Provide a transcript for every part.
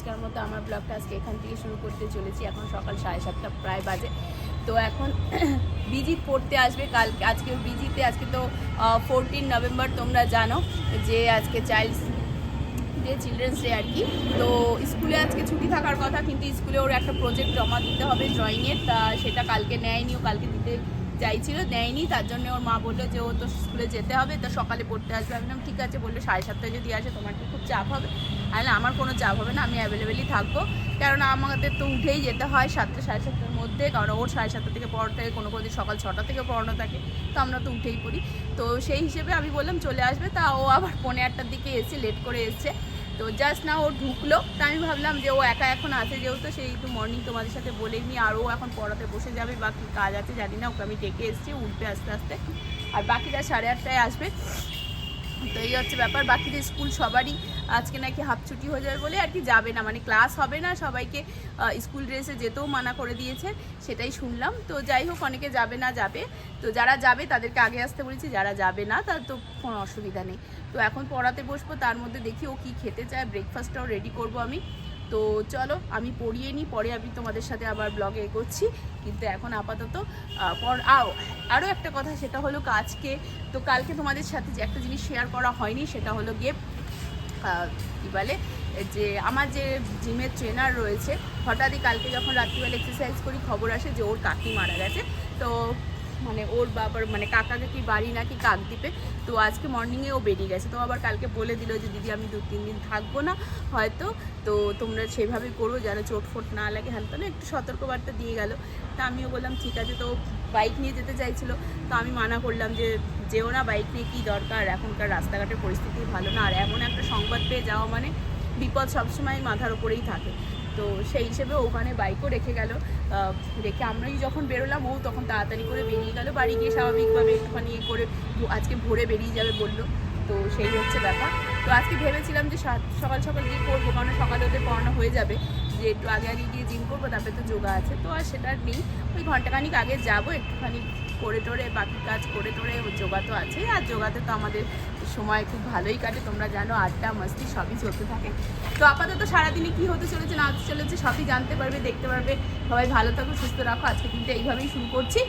আজকের মতো আমার ব্লগটা আজকে এখান থেকে শুরু করতে চলেছি। এখন সকাল 7:30 প্রায় বাজে। তো এখন বিজিত পড়তে আসবে আজকে বিজিতে। আজকে তো 14 নভেম্বর, তোমরা জানো যে আজকে চিলড্রেন্স ডে আর কি। তো স্কুলে আজকে ছুটি থাকার কথা, কিন্তু স্কুলে ওর একটা প্রজেক্ট জমা দিতে হবে ড্রয়িংয়ের, তা সেটা কালকে নেয়নি। ও কালকে দিতে চাইছিল, নেয়নি। তার জন্য ওর মা বললো যে ও তো স্কুলে যেতে হবে, তো সকালে পড়তে আসবে। আমি বললাম ঠিক আছে। বললো 7:30 যদি আসে তোমার কি খুব চাপ হবে? তাহলে আমার কোনো চাপ হবে না, আমি অ্যাভেলেবেলই থাকবো। কারণ আমাদের তো উঠেই যেতে হয় 7টা 7:30-র মধ্যে, কারণ ওর 7:30 থেকে পড়ানো থাকে, কোনো দিন সকাল 6টা থেকে পড়ানো থাকে, তো আমরা তো উঠেই পড়ি। তো সেই হিসেবে আমি বললাম চলে আসবে। তা ও আবার 8:45-টার দিকে এসে লেট করে এসছে। তো জাস্ট না ও ঢুকলো, তা আমি ভাবলাম যে ও একা এখন আছে যেহেতু, সেই একটু মর্নিং তোমাদের সাথে বলেইনি। আর ও এখন পড়াতে বসে যাবে বা কী কাজ আছে জানি না, ওকে আমি ডেকে এসেছি, উঠবে আস্তে আস্তে। আর বাকিটা 8:30-টায় আসবে। তো এই হচ্ছে ব্যাপার। বাকিদের স্কুল সবারই আজকে নাকি হাফ ছুটি হয়ে যাবে বলে আর কি যাবে না, মানে ক্লাস হবে না, সবাইকে স্কুল ড্রেসে যেতেও মানা করে দিয়েছে, সেটাই শুনলাম। তো যাই হোক, অনেকে যাবে না যাবে। তো যারা যাবে তাদেরকে আগে আসতে বলেছি, যারা যাবে না তার তো কোনো অসুবিধা নেই। তো এখন পড়াতে বসবো, তার মধ্যে দেখি ও কী খেতে চায়, ব্রেকফাস্টটাও রেডি করব আমি। তো চলো আমি পড়িয়ে নিই, পরে আমি তোমাদের সাথে আবার ব্লগে এগোচ্ছি। কিন্তু এখন আপাতত আরও একটা কথা, সেটা হলো কালকে তোমাদের সাথে যে একটা জিনিস শেয়ার করা হয়নি, সেটা হলো গিয়ে কী বলে যে আমার যে জিমের ট্রেনার রয়েছে, হঠাৎই কালকে যখন রাত্রিবেলা এক্সারসাইজ করি খবর আসে যে ওর কাকি মারা গেছে। তো মানে ওর বাবার মানে কাকাকে কি বাড়ি নাকি কাকদ্বীপে। তো আজকে মর্নিংয়ে ও বেরিয়ে গেছে। তো আবার কালকে বলে দিল যে দিদি আমি 2-3 দিন থাকবো না হয়তো, তো তোমরা সেভাবে করো যেন চোটফোট না লাগে, হ্যান না একটু সতর্কবার্তা দিয়ে গেল। তা আমিও বললাম ঠিক আছে। তো বাইক নিয়ে যেতে চাইছিল, তো আমি মানা করলাম যে যেও না, বাইক নিয়ে কী দরকার, এখনকার রাস্তাঘাটের পরিস্থিতি ভালো না, আর এমন একটা সংবাদ পেয়ে যাওয়া মানে বিপদ সবসময় মাথার ওপরেই থাকে। তো সেই হিসেবে ওখানে বাইকও রেখে রেখে আমরাই যখন বেরোলাম, ও তখন তাড়াতাড়ি করে বেরিয়ে গেল বাড়ি গিয়ে, স্বাভাবিকভাবে একটুখানি করে আজকে ভোরে বেরিয়ে যাবে বললো। তো সেই হচ্ছে ব্যাপার। তো আজকে ভেবেছিলাম যে সকাল সকাল গিয়ে করবো, কারণ সকালে ওদের পড়ানো হয়ে যাবে, যে একটু আগে গিয়ে জিম করবো, তারপরে তো যোগা আছে। তো আর সেটা নেই, ওই ঘন্টাখানিক আগে যাবো, একটুখানি করে টোরে বাকি কাজ করে টোরে, যোগা তো আছেই। আর যোগাতে তো আমাদের সময় খুব ভালোই কাটে, তোমরা জানো, আড্ডা মাস্তি সবই চলতে থাকে। তো আপাতত সারাদিনে কী হতে চলেছে না হতে চলেছে সবই জানতে পারবে, দেখতে পারবে। সবাই ভালো থাকো, সুস্থ রাখো। আজকে কিন্তু এইভাবেই শুরু করছি।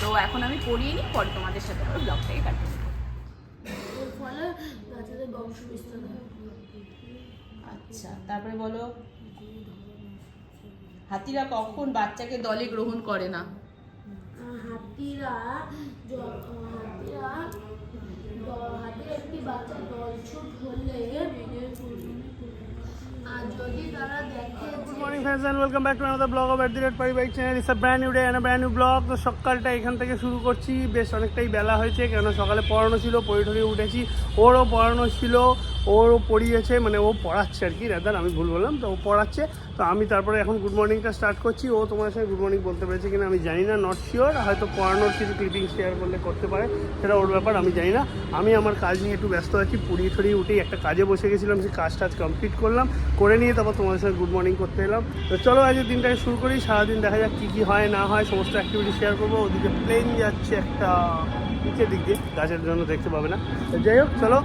তো এখন আমি পড়িয়ে নিই, পরে তোমাদের সাথে আবার ব্লগটাকে কাটবো। আচ্ছা, তারপরে বলো, হাতিরা কখন বাচ্চাকে দলে গ্রহণ করে না? হাতিরা একটি বাচ্চা দলছুট হলে আর যদি তারা দেখে। Good morning friends and welcome back to another blog of @PariBike channel. It's a brand new day and a brand new blog. তো সকালটা এখান থেকে শুরু করছি। বেশ অনেকটাই বেলা হয়েছে, কেন সকালে পড়ানো ছিল, পড়ে উঠেছি। ওরও পড়ানো ছিল, ওরও পড়িয়েছে, মানে ও পড়াচ্ছে আর কি, রাদার আমি ভুল বললাম। তো ও পড়াচ্ছে, তো আমি তারপরে এখন গুড মর্নিংটা স্টার্ট করছি। ও তোমার সাথে গুড মর্নিং বলতে পেরেছে কিনা আমি জানি না, নট শিওর। হয়তো পড়ানোর কিছু ক্লিপিং শেয়ার করলে করতে পারে, সেটা ওর ব্যাপার, আমি জানি না। আমি আমার কাজ নিয়ে একটু ব্যস্ত আছি। পড়িয়ে উঠেই একটা কাজে বসে গেছিলাম, সেই কাজটা কমপ্লিট করলাম, করে নিয়ে তারপর তোমাদের সাথে গুড মর্নিং করতে এলাম। তো চলো আজকের দিনটাকে শুরু করি। সারাদিন দেখা যাক কী কী হয় না হয়, সমস্ত অ্যাক্টিভিটি শেয়ার করবো। ওদিকে প্লেন যাচ্ছে একটা নিচের দিক দিয়ে, গাছের জন্য দেখতে পাবে না। তো যাই হোক, চলো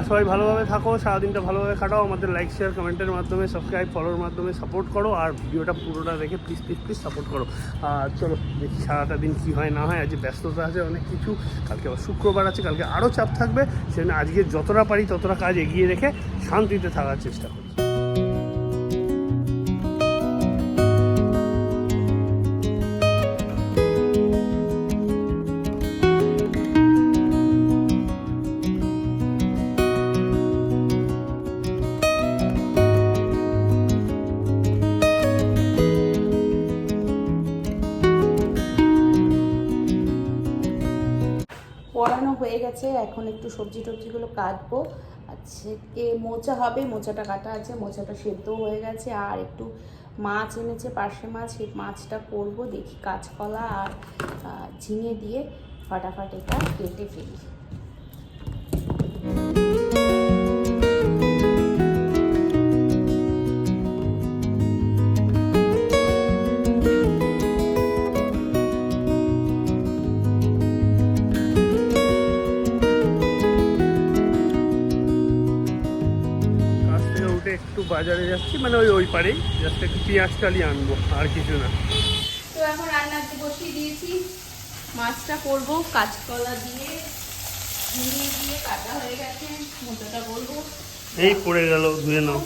সবাই ভালোভাবে থাকো, সারাদিনটা ভালোভাবে কাটাও। আমাদের লাইক শেয়ার কমেন্টের মাধ্যমে, সাবস্ক্রাইব ফলোর মাধ্যমে সাপোর্ট করো, আর ভিডিওটা পুরোটা দেখে প্লিজ সাপোর্ট করো। আর চলো দেখি সারাটা দিন কী হয় না হয়। আজকে ব্যস্ততা আছে অনেক কিছু, কালকে আবার শুক্রবার আছে, কালকে আরও চাপ থাকবে। সেজন্য আজকে যতটা পারি ততটা কাজ এগিয়ে রেখে শান্তিতে থাকার চেষ্টা করি। পড়ানো হয়ে গেছে, এখন একটু সবজিগুলো কাটবো। আজকে মোচা হবে, মোচাটা কাটা আছে, মোচাটা সেদ্ধও হয়ে গেছে। আর একটু মাছ এনেছে, পার্শে মাছ, সেই মাছটা করব। দেখি কাঁচকলা আর ঝিঙে দিয়ে ফাটাফাট এটা কেটে ফেলি। বাজারে যাচ্ছি, মানে ওই পারেই জাস্ট একটু পেঁয়াজ কালি আনবো, আর কিছু না। তো এখন রান্নাতে বসিয়ে দিয়েছি, মাছটা করব কাঁচকলা দিয়ে ঝিঙে দিয়ে কাটা হয়ে গেছে, মোটাটা করবো। এই পড়ে গেল, ধুয়ে নাও।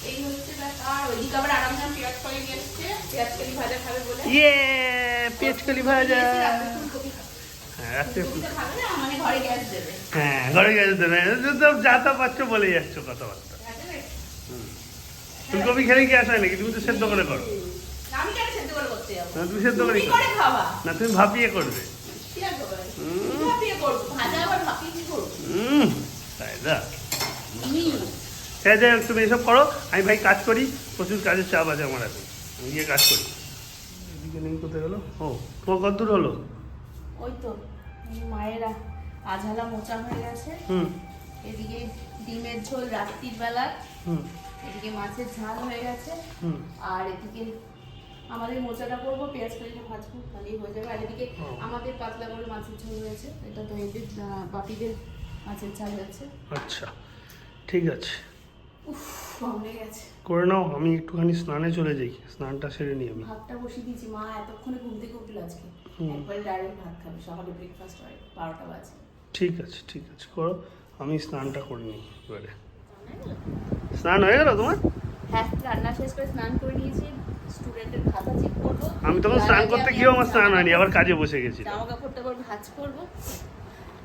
এই হচ্ছে ব্যাপার। ওইদিকে আবার আরামজান পেঁয়াজ কালি নিয়ে এসছে, পেঁয়াজ কালি ভাজা খাবে বলে। ইয়ে, পেঁয়াজ কালি ভাজা। হ্যাঁ, রাত্রে ফুলকপি খাবে না, মানে ঘরে গ্যাস দেবে। হ্যাঁ, ঘরে গেছে দেবে, যা তা পাচ্ছ বলে যাচ্ছ কথাবার্তা। ফুলকপি খেলে কি আসে নাকি? তুমি তো সেদ্ধ করে করো। আমি কেন সেদ্ধ করে করতে যাবো? না, তুমি সেদ্ধ করে তুমি করো করে খাওয়া। না, তুমি ভাপিয়ে করবে। কি আর করবে? ভাপিয়ে করবো, ভাজা আবার ভাপিয়ে কি করবো? তাই না? তুমি হ্যাঁ, যাই হোক, তুমি এসব করো, আমি ভাই কাজ করি, প্রচুর কাজের চাপ আছে আমার এখন, আমি গিয়ে কাজ করি। এদিকে নেই, কোথায় গেলো? ও, তোমার কত দূর হলো? ওই তো মায়েরা আঝালা মোচা হয়ে গেছে। এদিকে ডিমের ঝোল রাত্রির বেলা, এদিকে মাছের ঝাল হয়ে গেছে, আর এদিকে আমাদের মোচাটা করবো, পেঁয়াজ কালিটা ভাজবো, তাহলেই হয়ে যাবে। আর এদিকে আমাদের পাতলা করে মাছের ঝোল হয়েছে, এটা তো এদের বাপিদের মাছের ঝাল হয়েছে। আচ্ছা, ঠিক আছে, উফ, ভালো গেছে। করে নাও, আমি একটুখানি স্নানে চলে যাই, স্নানটা সেরে নিই আমি। ভাতটা বসিয়ে দিয়েছি, মা এতক্ষণে ঘুম থেকে উঠলো আজকে, একবারে ডাইরেক্ট ভাত খাবে, সকালে ব্রেকফাস্ট হয় 12টা বাজে। ঠিক আছে, ঠিক আছে, করো, আমি স্নানটা করে নিই এবারে। স্নান হয়ে গেল তোমার? হ্যাঁ, রান্না শেষ করে স্নান করে নিয়েছি, স্টুডেন্টের খাতা চেক করবো। আমি তখন স্নান করতে গিয়েও আমার স্নান হয়নি, আবার কাজে বসে গেছি। জামা কাপড়টা আবার ভাঁজ করবো।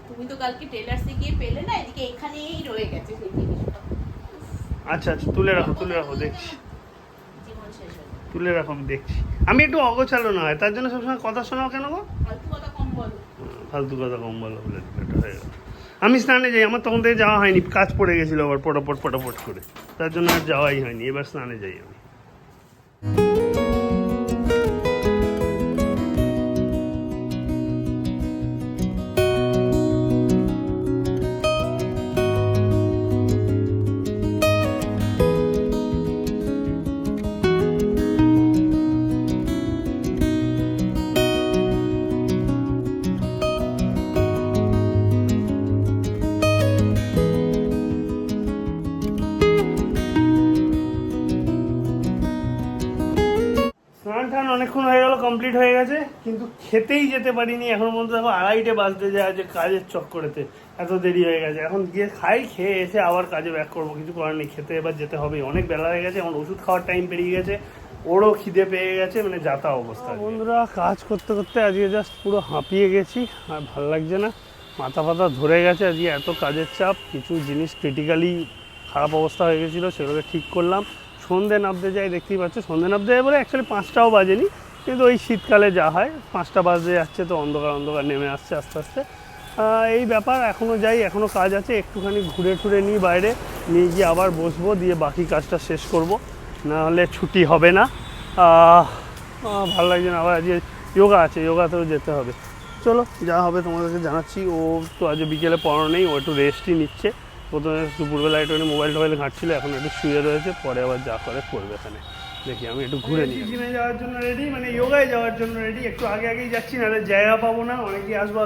তুমি তো কালকে টেলার্সে গিয়ে পেলে না, এদিকে এখানেই রয়ে গেছে সেই জিনিসটা। আচ্ছা আচ্ছা, তুলে রাখো, তুলে রাখো, দেখছি, জীবন শেষ হয়ে যাবে। তুলে রাখো, আমি দেখছি। আমি একটু অগোছালো না হয়, তার জন্য সবসময় কথা শোনাও কেন গো? ফালতু কথা কম বলো। ফালতু কথা কম বলো বলে এটা হয়ে গেল। আমি স্নানে যাই, আমার তখন থেকে যাওয়া হয়নি, কাজ পড়ে গেছিলো আবার পটাপট করে, তার জন্য আর যাওয়াই হয়নি। এবার স্নানে যাই আমি। স্নান টান অনেকক্ষণ হয়ে গেল, কমপ্লিট হয়ে গেছে, কিন্তু খেতেই যেতে পারিনি এখন পর্যন্ত। দেখো 2:30 বাজতে যায়, যে কাজের চক্করেতে এত দেরি হয়ে গেছে। এখন গিয়ে খাই, খেয়ে এসে আবার কাজে ব্যাক করবো, কিছু করার নেই, খেতে এবার যেতে হবে। অনেক বেলা হয়ে গেছে, এখন ওষুধ খাওয়ার টাইম পেরিয়ে গেছে, ওরও খিদে পেয়ে গেছে, মানে যাতা অবস্থা। বন্ধুরা, কাজ করতে করতে আজকে জাস্ট পুরো হাঁপিয়ে গেছি, আর ভালো লাগছে না, মাথা ফাথা ধরে গেছে আজকে, এত কাজের চাপ। কিছু জিনিস ক্রিটিক্যালি খারাপ অবস্থা হয়ে গেছিলো, সেগুলোকে ঠিক করলাম। সন্ধে নামতে যাই, দেখতেই পাচ্ছ, সন্ধে নামতে যাই বলে অ্যাকচুয়ালি 5টাও বাজেনি, কিন্তু ওই শীতকালে যা হয় 5টা বাজতে যাচ্ছে, তো অন্ধকার অন্ধকার নেমে আসছে আস্তে আস্তে। এই ব্যাপার, এখনও যাই, এখনও কাজ আছে, একটুখানি ঘুরে টুরে নিই বাইরে, নিয়ে গিয়ে আবার বসবো, দিয়ে বাকি কাজটা শেষ করব, নাহলে ছুটি হবে না। ভালো লাগছে না, আবার আজকে যোগা আছে, যোগাতেও যেতে হবে। চলো, যা হবে তোমাদেরকে জানাচ্ছি। ও তো আজ বিকেলে পড়ানো নেই, ও একটু রেস্টই নিচ্ছে। প্রথমে দুপুরবেলা একটু মোবাইল ঘাঁটছিল, এখন একটু শুয়ে রয়েছে, পরে আবার যা করে করবে। এখানে দেখি, আমি একটু ঘুরে নিই। জিমে যাওয়ার জন্য রেডি, মানে যোগায় যাওয়ার জন্য রেডি। একটু আগেই যাচ্ছি, নাহলে জায়গা পাবো না, অনেকেই আসবো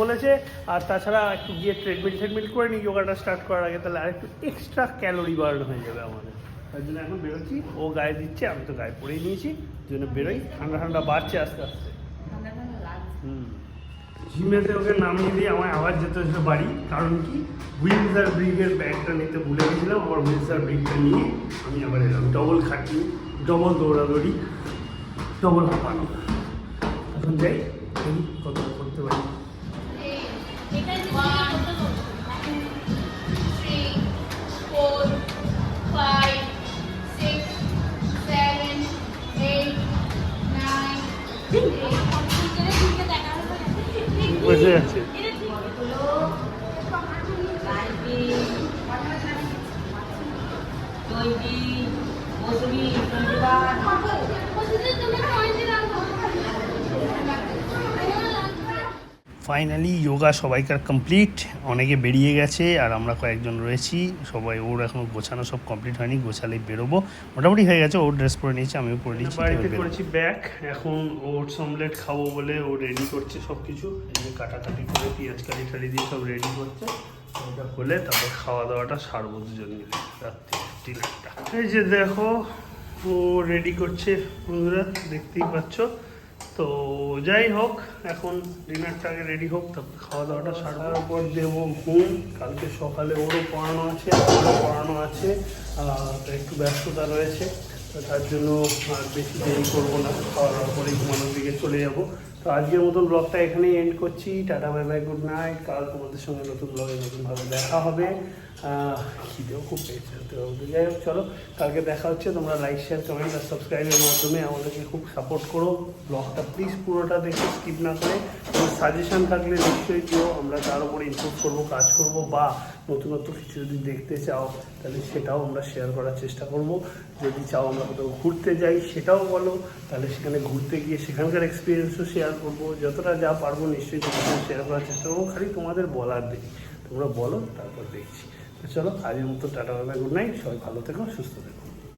বলেছে। আর তাছাড়া একটু গিয়ে ট্রেডমিল করে নিই যোগাটা স্টার্ট করার আগে, তাহলে আর একটু এক্সট্রা ক্যালোরি বার্ন হয়ে যাবে আমাদের। তার জন্য এখন বেরোচ্ছি, ও গায়ে দিচ্ছে, আমি তো গায়ে পরেই নিয়েছি, জন্য বেরোই। ঠান্ডা বাড়ছে আস্তে আস্তে। জিমেতে ওকে নামিয়ে দিয়ে আমায় আবার যেতে হচ্ছে বাড়ি, কারণ কি, হুইলস আর ব্রিগের ব্যাগটা নিতে ভুলে গেছিলাম। আবার হুইলস আর ব্রিগটা নিয়ে আমি আবার এলাম। ডবল খাটনি, ডবল দৌড়াদৌড়ি, ডবল হাঁপানো। এখন যাই, কত করতে পারি। বসে আছে। ফাইনালি যোগা সবাইকার কমপ্লিট, অনেকে বেরিয়ে গেছে আর আমরা কয়েকজন রয়েছি। সবাই, ওর এখনও গোছানো সব কমপ্লিট হয়নি, গোছালেই বেরোবো। মোটামুটি হয়ে গেছে, ওর ড্রেস পরে নিয়েছি, আমিও পরে নিয়েছি। বাড়িতে করেছি ব্যাগ, এখন ওটস অমলেট খাবো বলে ও রেডি করছে সব কিছু। কাটাকাটি করে পেঁয়াজ কালি দিয়ে সব রেডি করছে। ওটা হলে তারপর খাওয়া দাওয়াটা সারবো দুজন মিলে রাত্রে। ডিনারটা। এই যে দেখো ও রেডি করছে বন্ধুরা, দেখতেই পাচ্ছ। তো যাই হোক, এখন ডিনারটা আগে রেডি হোক, তারপর খাওয়া দাওয়াটা সারার পর দেবো ঘুম। কালকে সকালে ওরও পড়ানো আছে, আমারও পড়ানো আছে, তো একটু ব্যস্ততা রয়েছে। তো তার জন্য আর বেশি দেরি করবো না, খাওয়া দাওয়ার পরেই ঘুমানোর দিকে চলে যাবো। তো আজকের মতন ব্লগটা এখানেই এন্ড করছি। Tata bye bye, good night. কাল তোমাদের সঙ্গে নতুন ব্লগে নতুনভাবে দেখা হবে। খিদেও খুব পেয়েছে, যাই হোক চলো, কালকে দেখা হচ্ছে। তোমরা লাইক, শেয়ার, কমেন্ট আর সাবস্ক্রাইবের মাধ্যমে আমাদেরকে খুব সাপোর্ট করো। ব্লগটা প্লিজ পুরোটা দেখে স্কিপ না করে। তোমার সাজেশন থাকলে নিশ্চয়ই দিও, আমরা তার উপরে ইমপ্রুভ করবো, কাজ করব, বা নতুনত্ব কিছু যদি দেখতে চাও তাহলে সেটাও আমরা শেয়ার করার চেষ্টা করব। যদি চাও আমরা কোথাও ঘুরতে যাই সেটাও বলো, তাহলে সেখানে ঘুরতে গিয়ে সেখানকার এক্সপিরিয়েন্সও শেয়ার করবো। যতটা যা পারবো নিশ্চয়ই তোমাদের শেয়ার করার চেষ্টা করবো, খালি তোমাদের বলার দিই, তোমরা বলো তারপর দেখছি। তো চলো, আজকের মতো tata bye bye, good night. সবাই ভালো থেকো, সুস্থ থেকো।